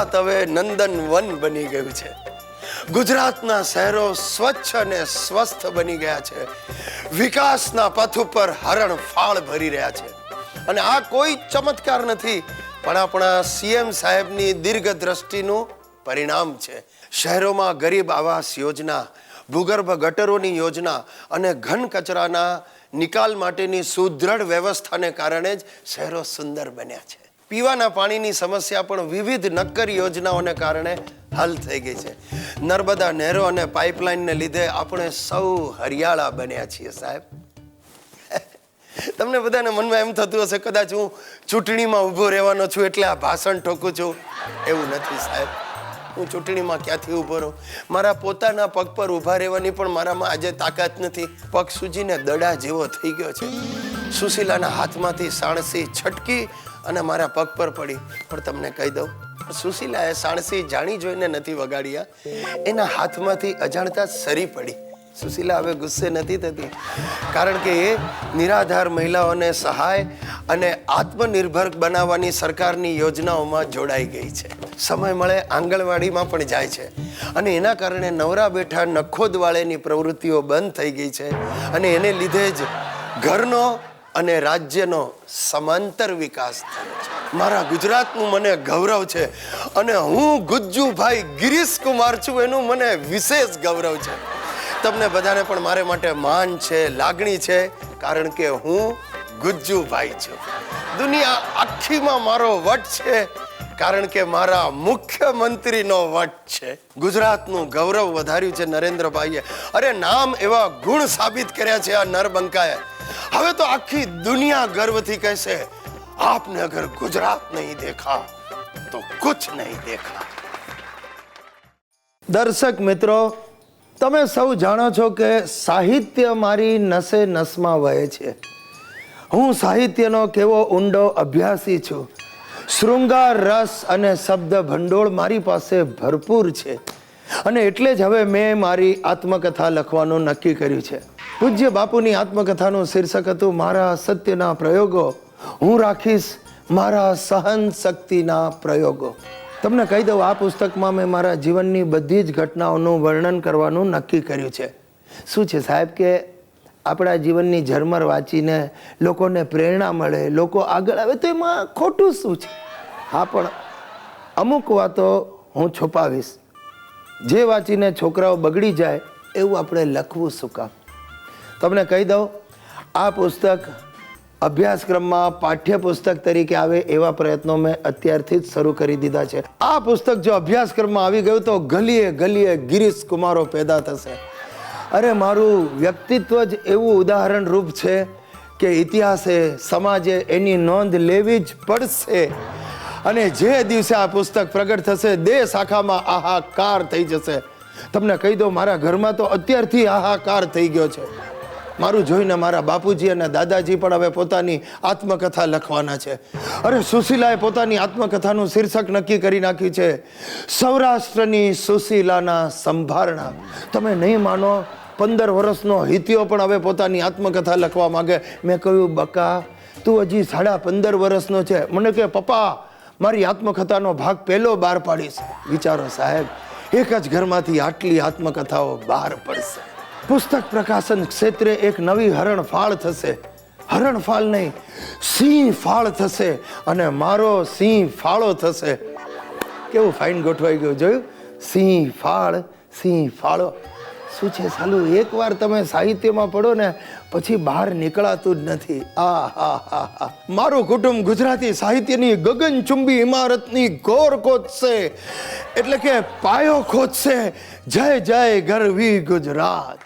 ગુજરાત હવે નંદન વન બની ગયું છે. ગુજરાતના શહેરો સ્વચ્છ અને સ્વસ્થ બની ગયા છે. વિકાસના પથ ઉપર હરણફાળ ભરી રહ્યા છે. અને આ કોઈ ચમત્કાર નથી, પણ આપણા સીએમ સાહેબની દીર્ઘ દ્રષ્ટિનું પરિણામ છે. શહેરોમાં ગરીબ આવાસ યોજના, ભૂગર્ભ ગટરોની યોજના અને ઘન કચરાના નિકાલ માટેની સુદૃઢ વ્યવસ્થાને કારણે જ શહેરો સુંદર બન્યા છે. પીવાના પાણીની સમસ્યા પણ વિવિધ નક્કર યોજનાઓને કારણે હલ થઈ ગઈ છે. નર્મદા નહેરો અને પાઇપલાઇનને લીધે આપણે સૌ હરિયાળા બન્યા છીએ સાહેબ. તમને બધાને મનમાં એમ થતું હશે કદાચ હું ચૂંટણીમાં ઊભો રહેવાનો છું એટલે આ ભાષણ ઠોકું છું. એવું નથી સાહેબ. હું ચૂંટણીમાં ક્યાંથી ઊભો રહું? મારા પોતાના પગ પર ઊભા રહેવાની પણ મારામાં આજે તાકાત નથી. પગ સૂજીને દડા જેવો થઈ ગયો છે. સુશીલાના હાથમાંથી સાણસી છટકી અને મારા પગ પર પડી. પણ તમને કહી દઉં, સુશીલાએ સાણસી જાણી જોઈને નથી વગાડ્યા, એના હાથમાંથી અજાણતા સરી પડી. સુશીલા હવે ગુસ્સે નથી થતી, કારણ કે એ નિરાધાર મહિલાઓને સહાય અને આત્મનિર્ભર બનાવવાની સરકારની યોજનાઓમાં જોડાઈ ગઈ છે. સમય મળે આંગણવાડીમાં પણ જાય છે. અને એના કારણે નવરા બેઠા નખોદવાળેની પ્રવૃત્તિઓ બંધ થઈ ગઈ છે. અને એને લીધે જ ઘરનો અને રાજ્યનો સમાંતર વિકાસ થયો છે. મારા ગુજરાતનું મને ગૌરવ છે. અને હું ગુજ્જુભાઈ ગિરીશ કુમાર છું એનું મને વિશેષ ગૌરવ છે. તમને બધાને પણ મારે માટે માન છે, લાગણી છે, કારણ કે હું ગુજ્જુભાઈ છું. દુનિયા આખીમાં મારો વટ છે, કારણ કે મારા મુખ્યમંત્રીનો વટ છે. ગુજરાતનું ગૌરવ વધાર્યું છે નરેન્દ્રભાઈએ. અરે નામ એવા ગુણ સાબિત કર્યા છે આ નરબંકાએ. હવે તો આખી દુનિયા ગર્વથી કહેશે, આપને અગર ગુજરાત નહીં દેખા તો કુછ નહીં દેખા. દર્શક મિત્રો, તમે સૌ જાણો છો કે સાહિત્ય મારી નસે નસમાં વહે છે. હું સાહિત્યનો કેવો ઊંડો અભ્યાસી છું. શૃંગાર રસ અને શબ્દ ભંડોળ મારી પાસે ભરપૂર છે. અને એટલે જ હવે મેં મારી આત્મકથા લખવાનું નક્કી કર્યું છે. પૂજ્ય બાપુની આત્મકથાનું શીર્ષક હતું મારા સત્યના પ્રયોગો. હું રાખીશ મારા સહન શક્તિના પ્રયોગો. તમને કહી દઉં, આ પુસ્તકમાં મેં મારા જીવનની બધી જ ઘટનાઓનું વર્ણન કરવાનું નક્કી કર્યું છે. શું છે સાહેબ કે આપણા જીવનની ઝરમર વાંચીને લોકોને પ્રેરણા મળે, લોકો આગળ આવે, તો એમાં ખોટું શું છે? હા, પણ અમુક વાતો હું છુપાવીશ. જે વાંચીને છોકરાઓ બગડી જાય એવું આપણે લખવું શું કામ? તમને કહી દઉં, આ પુસ્તક અભ્યાસક્રમમાં પાઠ્યપુસ્તક તરીકે આવે એવા પ્રયત્નો મેં અત્યારથી જ શરૂ કરી દીધા છે. આ પુસ્તક જો અભ્યાસક્રમમાં આવી ગયું તો ગલીએ ગલીએ ગિરીશ કુમારો પેદા થશે. અરે મારું વ્યક્તિત્વ જ એવું ઉદાહરણ રૂપ છે કે ઇતિહાસે, સમાજે એની નોંધ લેવી જ પડશે. અને જે દિવસે આ પુસ્તક પ્રગટ થશે, દેશ આખામાં આહાકાર થઈ જશે. તમને કહી દઉં, મારા ઘરમાં તો અત્યારથી આહાકાર થઈ ગયો છે. મારું જોઈને મારા બાપુજી અને દાદાજી પણ હવે પોતાની આત્મકથા લખવાના છે. અરે સુશીલાએ પોતાની આત્મકથાનું શીર્ષક નક્કી કરી નાખ્યું છે, સૌરાષ્ટ્રની સુશીલાના સંભારણા. તમે નહીં માનો, 15 વર્ષનો હિતિયો પણ હવે પોતાની આત્મકથા લખવા માંગે. મેં કહ્યું, બકા તું હજી 15.5 વર્ષનો છે. મને કહે, પપ્પા મારી આત્મકથાનો ભાગ પહેલો બહાર પાડીશ. વિચારો સાહેબ, એક જ ઘરમાંથી આટલી આત્મકથાઓ બહાર પડશે. પુસ્તક પ્રકાશન ક્ષેત્રે એક નવી હરણફાળ થશે. હરણફાળ નહીં, સિંહ ફાળ થશે. અને મારો સિંહ ફાળો થશે. કેવું ફાઇન ગોઠવાઈ ગયું, જોયું? સિંહ ફાળ, સિંહ ફાળો. શું છે સાલું, એકવાર તમે સાહિત્યમાં પડો ને પછી બહાર નીકળાતું જ નથી. મારું કુટુંબ ગુજરાતી સાહિત્યની ગગનચુંબી ઇમારતની ગોર ખોદશે, એટલે કે પાયો ખોદશે. જય જય ગરવી ગુજરાત.